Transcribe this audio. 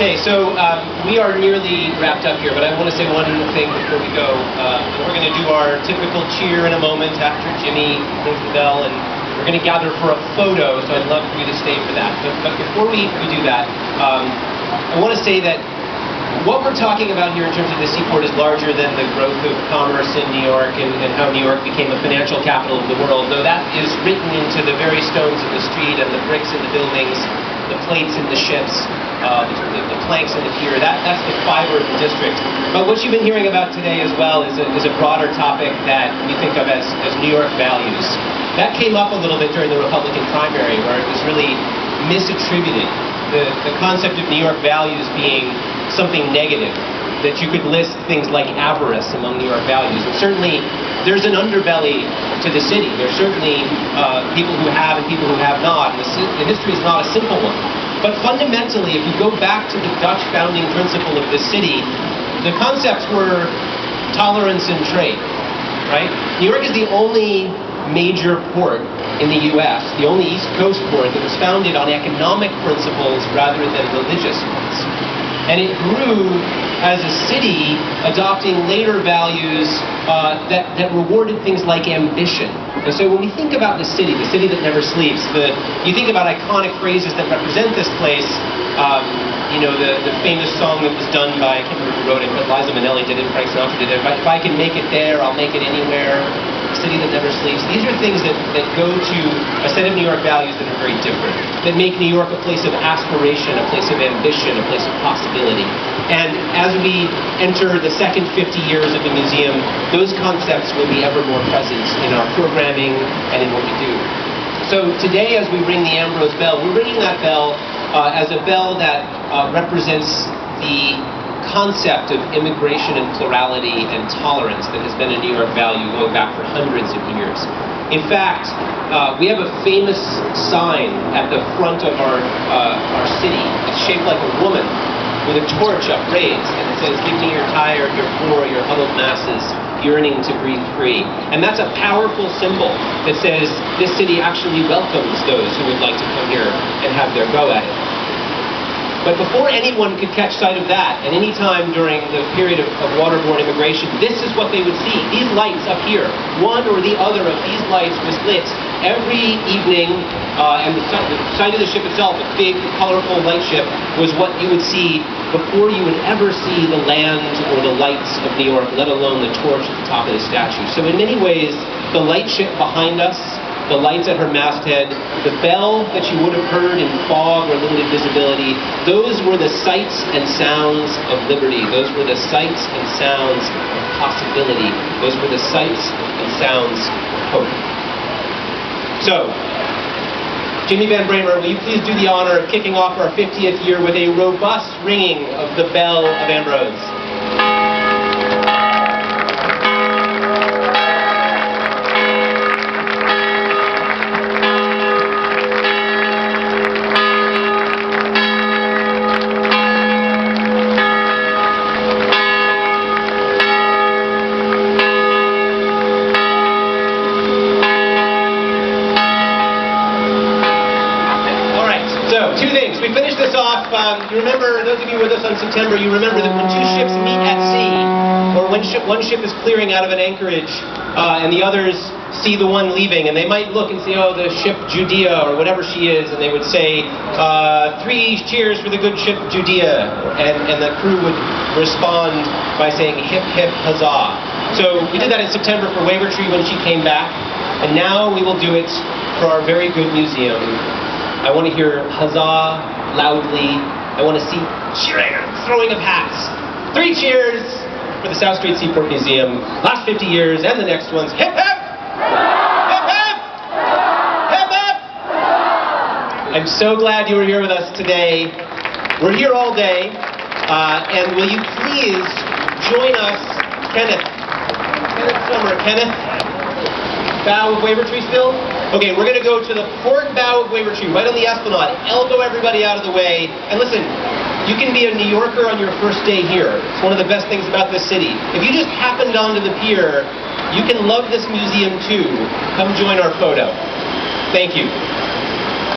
Okay, so we are nearly wrapped up here, but I want to say one thing before we go. We're going to do our typical cheer in a moment after Jimmy rings the bell, and we're going to gather for a photo, so I'd love for you to stay for that. But before we do that, I want to say that what we're talking about here in terms of the seaport is larger than the growth of commerce in New York and how New York became a financial capital of the world, though that is written into the very stones in the street and the bricks in the buildings, the plates in the ships, the planks in the pier. That's the fiber of the district. But what you've been hearing about today as well is a broader topic that we think of as New York values. That came up a little bit during the Republican primary, where it was really misattributed. The concept of New York values being something negative, that you could list things like avarice among New York values. And certainly there's an underbelly to the city. There's certainly people who have and people who have not. And the history is not a simple one. But fundamentally, if you go back to the Dutch founding principle of the city, the concepts were tolerance and trade, right? New York is the only major port in the U.S., the only East Coast port that was founded on economic principles rather than religious ones. And it grew as a city adopting later values that rewarded things like ambition. And so when we think about the city that never sleeps, you think about iconic phrases that represent this place. The famous song that was done by, I can't remember who wrote it, but Liza Minnelli did it, Frank Sinatra did it. If I can make it there, I'll make it anywhere. City that never sleeps. These are things that go to a set of New York values that are very different, that make New York a place of aspiration, a place of ambition, a place of possibility. And as we enter the second 50 years of the museum, those concepts will be ever more present in our programming and in what we do. So today, as we ring the AMBROSE bell, we're ringing that bell as a bell that represents the concept of immigration and plurality and tolerance that has been a New York value going back for hundreds of years. In fact, we have a famous sign at the front of our city. It's shaped like a woman with a torch upraised, and it says, "Give me your tired, your poor, your huddled masses, yearning to breathe free." And that's a powerful symbol that says this city actually welcomes those who would like to come here and have their go at it. But before anyone could catch sight of that, at any time during the period of waterborne immigration, this is what they would see. These lights up here, one or the other of these lights was lit every evening, and the side of the ship itself, a big, colorful light ship, was what you would see before you would ever see the land or the lights of New York, let alone the torch at the top of the statue. So in many ways, the light ship behind us, the lights at her masthead, the bell that you would have heard in fog or limited visibility, those were the sights and sounds of liberty. Those were the sights and sounds of possibility. Those were the sights and sounds of hope. So, Jimmy Van Bramer, will you please do the honor of kicking off our 50th year with a robust ringing of the bell of AMBROSE? Two things. We finished this off. You remember, those of you with us on September, you remember that when two ships meet at sea, or when one ship is clearing out of an anchorage, and the others see the one leaving, and they might look and say, "Oh, the ship Judea," or whatever she is, and they would say, "3 cheers for the good ship Judea," and the crew would respond by saying, "Hip, hip, huzzah." So we did that in September for Wavertree when she came back, and now we will do it for our very good museum. I want to hear huzzah loudly. I want to see cheering, throwing of hats. 3 cheers for the South Street Seaport Museum. Last 50 years and the next ones. Hip hip! Hip hip! Hip hip! I'm so glad you were here with us today. We're here all day. And will you please join us, Kenneth Summer. Kenneth? Bow of Wavertree still? Okay, we're going to go to the port bow of Wavertree, right on the Esplanade. Elbow everybody out of the way. And listen, you can be a New Yorker on your first day here. It's one of the best things about this city. If you just happened onto the pier, you can love this museum too. Come join our photo. Thank you.